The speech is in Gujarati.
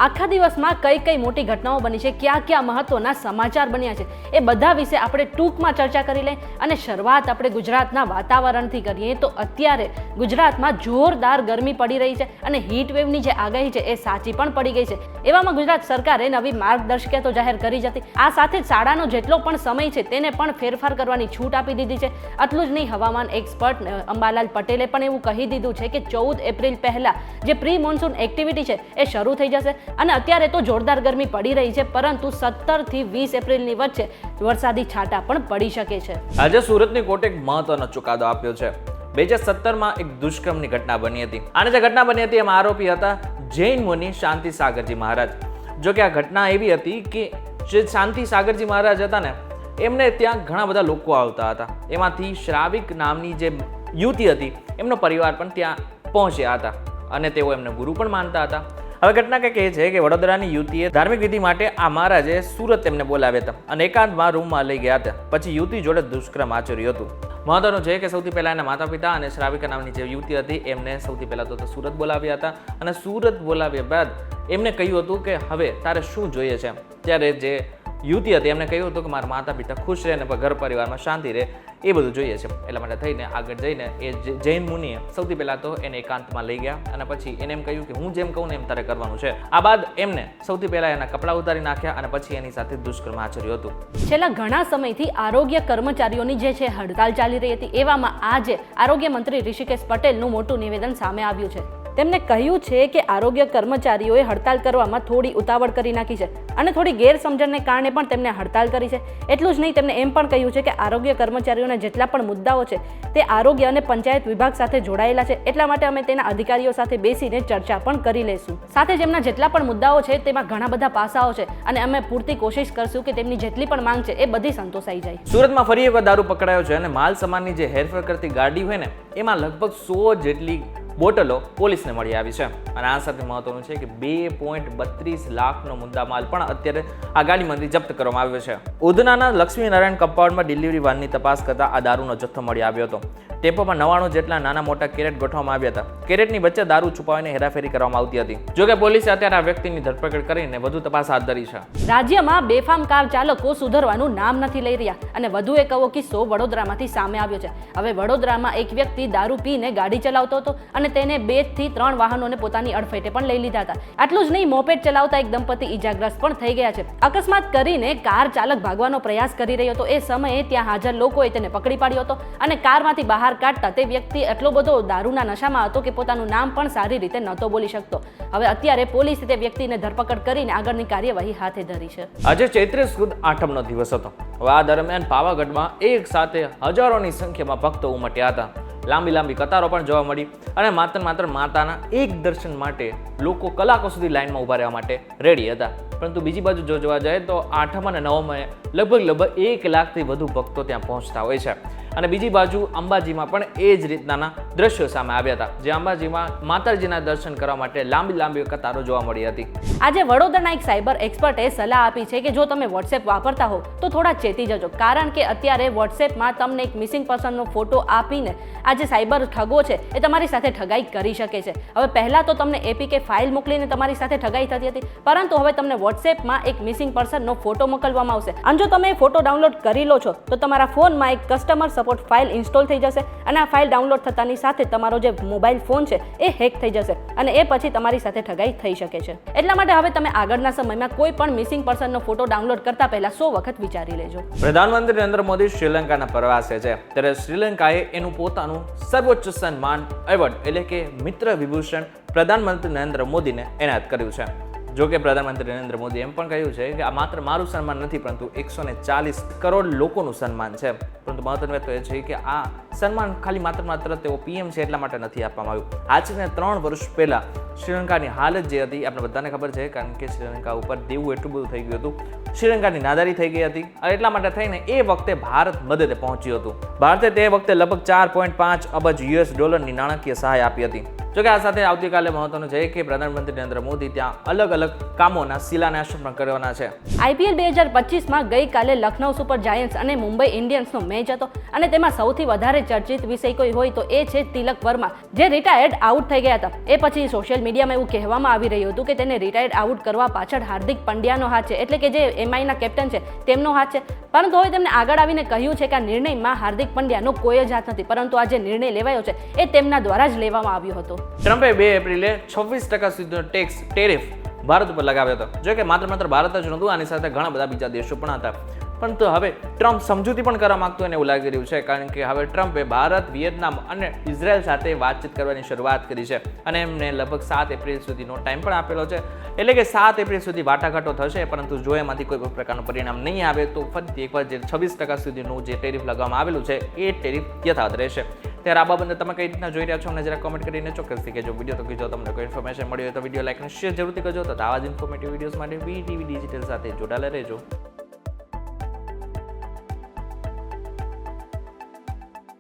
આખા દિવસમાં કઈ કઈ મોટી ઘટનાઓ બની છે, ક્યાં ક્યાં મહત્વના સમાચાર બન્યા છે, એ બધા વિશે આપણે ટૂંકમાં ચર્ચા કરી લઈએ. અને શરૂઆત આપણે ગુજરાતના વાતાવરણથી કરીએ તો અત્યારે ગુજરાતમાં જોરદાર ગરમી પડી રહી છે અને હીટ વેવની જે આગાહી છે એ સાચી પણ પડી ગઈ છે. એવામાં ગુજરાત સરકારે નવી માર્ગદર્શિકા તો જાહેર કરી જ હતી. આ સાથે જ શાળાનો જેટલો પણ સમય છે તેને પણ ફેરફાર કરવાની છૂટ આપી દીધી છે. આટલું જ નહીં, હવામાન એક્સપર્ટ અંબાલાલ પટેલે પણ એવું કહી દીધું છે કે 14 એપ્રિલ પહેલા જે પ્રી મોન્સૂન એક્ટિવિટી છે એ શરૂ થઈ જશે. અને અત્યારે તો જોરદાર ગરમી પડી રહી છે, પરંતુ 17 થી 20 એપ્રિલની વચ્ચે વરસાદી છાંટા પણ પડી શકે છે. આજે સુરતની કોર્ટે એક મહત્વનો ચુકાદો આપ્યો છે. 2017માં એક દુષ્કર્મની ઘટના બની હતી. અને જે ઘટના બની હતી એમાં આરોપી હતા જૈન મુનિ શાંતિ સાગરજી મહારાજ. જો કે આ ઘટના એવી હતી કે જે શાંતિ સાગરજી મહારાજ હતા ને, એમને ત્યાં ઘણા બધા લોકો આવતા હતા. એમાંથી શ્રાવિક નામની જે યુવતી હતી એમનો પરિવાર પણ ત્યાં પહોંચ્યા હતા અને તેઓ એમને ગુરુ પણ માનતા હતા. હવે ઘટના કંઈક એ છે કે વડોદરાની યુવતીએ ધાર્મિક વિધિ માટે આ મહારાજે સુરત તેમને બોલાવ્યા હતા અને એકાંતમાં રૂમમાં લઈ ગયા હતા. પછી યુવતી જોડે દુષ્કર્મ આચર્યું હતું. મહત્વનું છે કે સૌથી પહેલા એના માતા પિતા અને શ્રાવિકા નામની જે યુવતી હતી એમને સૌથી પહેલા તો સુરત બોલાવ્યા હતા અને સુરત બોલાવ્યા બાદ એમને કહ્યું હતું કે હવે તારે શું જોઈએ છે. ત્યારે જે યુવતી હતી એમને કહ્યું હતું કે મારા માતા પિતા ખુશ રહે અને ઘર પરિવારમાં શાંતિ રહે, એ બધું જોઈએ છે. એટલા માટે થઈને આગળ જઈને એ જૈન મુનિએ સૌથી પહેલાં તો એને એકાંતમાં લઈ ગયા અને પછી એને એમ કહ્યું કે હું જેમ કહું ને એમ તારે કરવાનું છે. આ બાદ એમને સૌથી પહેલાં એના કપડાં ઉતારી નાખ્યા અને પછી એની સાથે દુષ્કર્મ આચર્યું હતું. છેલ્લા ઘણા સમયથી આરોગ્ય કર્મચારીઓની જે છે હડતાલ ચાલી રહી હતી, એવામાં આજે આરોગ્ય મંત્રી ઋષિકેશ પટેલનું મોટું નિવેદન સામે આવ્યું છે. તેમણે કહ્યું છે કે આરોગ્ય કર્મચારીઓએ હડતાલ કરવામાં થોડી ઉતાવળ કરી નાખી છે અને થોડી ગેરસમજણને કારણે પણ તેમને હડતાલ કરી છે. એટલું જ નહીં, તેમણે એમ પણ કહ્યું છે કે આરોગ્ય કર્મચારીઓના જેટલા પણ મુદ્દાઓ છે તે આરોગ્ય અને પંચાયત વિભાગ સાથે જોડાયેલા છે. એટલા માટે અમે તેના અધિકારીઓ સાથે બેસીને ચર્ચા પણ કરી લઈશું. સાથે જ એમના જેટલા પણ મુદ્દાઓ છે તેમાં ઘણા બધા પાસાઓ છે અને અમે પૂરતી કોશિશ કરશું કે તેમની જેટલી પણ માંગ છે એ બધી સંતોષાઈ જાય. સુરતમાં ફરી એકવાર દારૂ પકડાયો છે અને માલ સામાનની જે હેરફેર કરતી ગાડી હોય ને એમાં લગભગ 100 જેટલી બોટલો પોલીસને મળી આવી છે. અને આ સાથે મહત્વનું છે કે 2.32 લાખનો મુદ્દામાલ પણ અત્યારે આ ગાડીમાંથી જપ્ત કરવામાં આવ્યો છે. ઉધનાના લક્ષ્મીનારાયણ કમ્પાઉન્ડમાં ડિલિવરી વાનની તપાસ કરતા આ દારૂનો જથ્થો મળી આવ્યો હતો. ટેમ્પોમાં 99 જેટલા નાના મોટા કેરેટ ગોઠવવામાં આવ્યા હતા. કેરેટની વચ્ચે દારૂ છુપાવીને હેરાફેરી કરવામાં આવતી હતી. જોકે પોલીસે અત્યારે આ વ્યક્તિની ધરપકડ કરીને વધુ તપાસ હાથ ધરી છે. રાજ્યમાં બેફામ કાર ચાલકો સુધરવાનું નામ નથી લઈ રહ્યા અને વધુ એક આવો કિસ્સો વડોદરામાંથી સામે આવ્યો છે. હવે વડોદરામાં એક વ્યક્તિ દારૂ પીને ગાડી ચલાવતો હતો અને તેને 2 થી 3 વાહનોને પોતાની અડફેટે પણ લઈ લીધા હતા. આટલું જ નહીં, મોપેડ ચલાવતા એક દંપતી ઈજાગ્રસ્ત પણ થઈ ગયા છે. અકસ્માત કરીને કાર ચાલક ભાગવાનો પ્રયાસ કરી રહ્યો હતો. એ સમયે ત્યાં હાજર લોકોએ તેને પકડી પાડ્યો હતો અને કારમાંથી બહાર કાઢતા તે વ્યક્તિ એટલો બધો દારૂના નશામાં હતો કે પોતાનું નામ પણ સારી રીતે નહોતો બોલી શકતો. હવે અત્યારે પોલીસે તે વ્યક્તિને ધરપકડ કરીને આગળની કાર્યવાહી હાથે ધરી છે. આજે ચૈત્રી સુદ આઠમનો દિવસ હતો. હવે આ દરમિયાન પાવાગઢમાં એક સાથે હજારોની સંખ્યામાં ભક્તો ઉમટ્યા હતા. લાંબી લાંબી કતારો પણ જોવા મળી અને માત્ર માતાના એક દર્શન માટે લોકો કલાકો સુધી લાઈનમાં ઊભા રહેવા માટે રેડી હતા. પરંતુ બીજી બાજુ જો જોવા જાય તો આઠમ અને નવમે લગભગ 1 લાખથી વધુ ભક્તો ત્યાં પહોંચતા હોય છે. અને બીજી બાજુ અંબાજીમાં પણ એ જ રીતના દ્રશ્યો સામે આવ્યા હતા, જે અંબાજીમાં માતાજીના દર્શન કરવા માટે લાંબી કતારો જોવા મળી હતી. આજે વડોદરાના એક સાયબર એક્સપર્ટે સલાહ આપી છે કે જો તમે વોટ્સએપ વાપરતા હો તો થોડા ચેતી જજો, કારણ કે અત્યારે વોટ્સએપમાં તમને એક મિસિંગ પર્સનનો ફોટો આપીને આ જે સાયબર ઠગો છે એ તમારી સાથે ઠગાઈ કરી શકે છે. હવે પહેલા તો તમને એપીકે ફાઇલ મોકલીને તમારી સાથે ઠગાઈ થતી હતી, પરંતુ હવે તમને વોટ્સએપમાં એક મિસિંગ પર્સનનો ફોટો મોકલવામાં આવશે અને જો તમે ફોટો ડાઉનલોડ કરી લો છો તો તમારા ફોનમાં એક કસ્ટમર સપોર્ટ ફાઇલ ઇન્સ્ટોલ થઈ જશે અને આ ફાઇલ ડાઉનલોડ થતાની સાથે તમારો જે મોબાઈલ ફોન છે એ હેક થઈ જશે અને એ પછી તમારી સાથે ઠગાઈ થઈ શકે છે. એટલા માટે હવે તમે આગળના સમયમાં કોઈ પણ મિસિંગ પર્સનનો ફોટો ડાઉનલોડ કરતા પહેલા 100 વખત વિચારી લેજો. પ્રધાનમંત્રી નરેન્દ્ર મોદી શ્રીલંકાના પ્રવાસે છે, ત્યારે શ્રીલંકાએ એનું પોતાનું સર્વોચ્ચ સન્માન એવોર્ડ એટલે કે મિત્ર વિભૂષણ પ્રધાનમંત્રી નરેન્દ્ર મોદીને એનાયત કર્યું છે. જો કે પ્રધાનમંત્રી નરેન્દ્ર મોદી એમ પણ કહ્યું છે કે આ માત્ર મારું સન્માન નથી, પરંતુ 140 કરોડ લોકોનું સન્માન છે. પરંતુ મહત્વની વાત એ છે કે આ સન્માન ખાલી માત્ર તેઓ પીએમ છે એટલા માટે નથી આપવામાં આવ્યું. આજને 3 વર્ષ પહેલા શ્રીલંકાની હાલત જે હતી આપણે બધાને ખબર છે, કારણ કે શ્રીલંકા ઉપર દેવું એટલું બધું થઈ ગયું હતું, શ્રીલંકાની નાદારી થઈ ગઈ હતી અને એટલા માટે થઈને એ વખતે ભારત મદદે પહોંચ્યું હતું. ભારતે તે વખતે લગભગ 4.5 અબજ $ની નાણાકીય સહાય આપી હતી. જોકે આ સાથે આવતીકાલે મહત્વનું છે કે પ્રધાનમંત્રી નરેન્દ્ર મોદી ત્યાં અલગ અલગ કામોના શિલાન્યાસ પણ કરવાના છે. IPL 2025માં ગઈકાલે લખનઉ સુપર જાયન્ટ્સ અને મુંબઈ ઇન્ડિયન્સનો મેચ હતો અને તેમાં સૌથી વધારે ચર્ચિત વિષય કોઈ હોય તો એ છે તિલક વર્મા, જે રિટાયર્ડ આઉટ થઈ ગયા હતા. એ પછી સોશિયલ મીડિયામાં એવું કહેવામાં આવી રહ્યું હતું કે તેને રિટાયર્ડ આઉટ કરવા પાછળ હાર્દિક પંડ્યાનો હાથ છે, એટલે કે જે એમઆઈના કેપ્ટન છે તેમનો હાથ છે. પરંતુ હવે તેમણે આગળ આવીને કહ્યું છે કે આ નિર્ણયમાં હાર્દિક પંડ્યાનો કોઈ જ હાથ નથી, પરંતુ આ જે નિર્ણય લેવાયો છે એ તેમના દ્વારા જ લેવામાં આવ્યો હતો. ટ્રમ્પે 2 એપ્રિલે 26% સુધીનો ટેરિફ ભારત ઉપર લગાવ્યો હતો. જો કે માત્ર ભારત જ નહોતું, આની સાથે ઘણા બધા બીજા દેશો પણ હતા. પરંતુ હવે ટ્રમ્પ સમજૂતી પણ કરવા માંગતું એને એવું લાગી રહ્યું છે, કારણ કે હવે ટ્રમ્પે ભારત, વિયેતનામ અને ઇઝરાયલ સાથે વાતચીત કરવાની શરૂઆત કરી છે અને એમને લગભગ 7 એપ્રિલ સુધીનો ટાઈમ પણ આપેલો છે. એટલે કે 7 એપ્રિલ સુધી વાટાઘાટો થશે, પરંતુ જો એમાંથી કોઈ પણ પ્રકારનું પરિણામ નહીં આવે તો ફરીથી એકવાર જે 26% સુધીનું જે ટેરિફ લગાવવામાં આવેલું છે એ ટેરિફ યથાવત રહેશે. ત્યારે આ બાબતે તમે કઈ રીતના જોઈ રહ્યા છો અમને જરા કોમેન્ટ કરીને ચોક્કસથી કહેજો. વિડીયો તો કહેજો, તમને કોઈ ઇન્ફોર્મેશન મળી હોય તો વિડીયો લાઈક અને શેર જરૂરથી કરજો. તો આવા જ ઇન્ફોર્મેટિવ વિડીયોઝ માટે VTV ડિજિટલ સાથે જોડાયેલા રહેજો.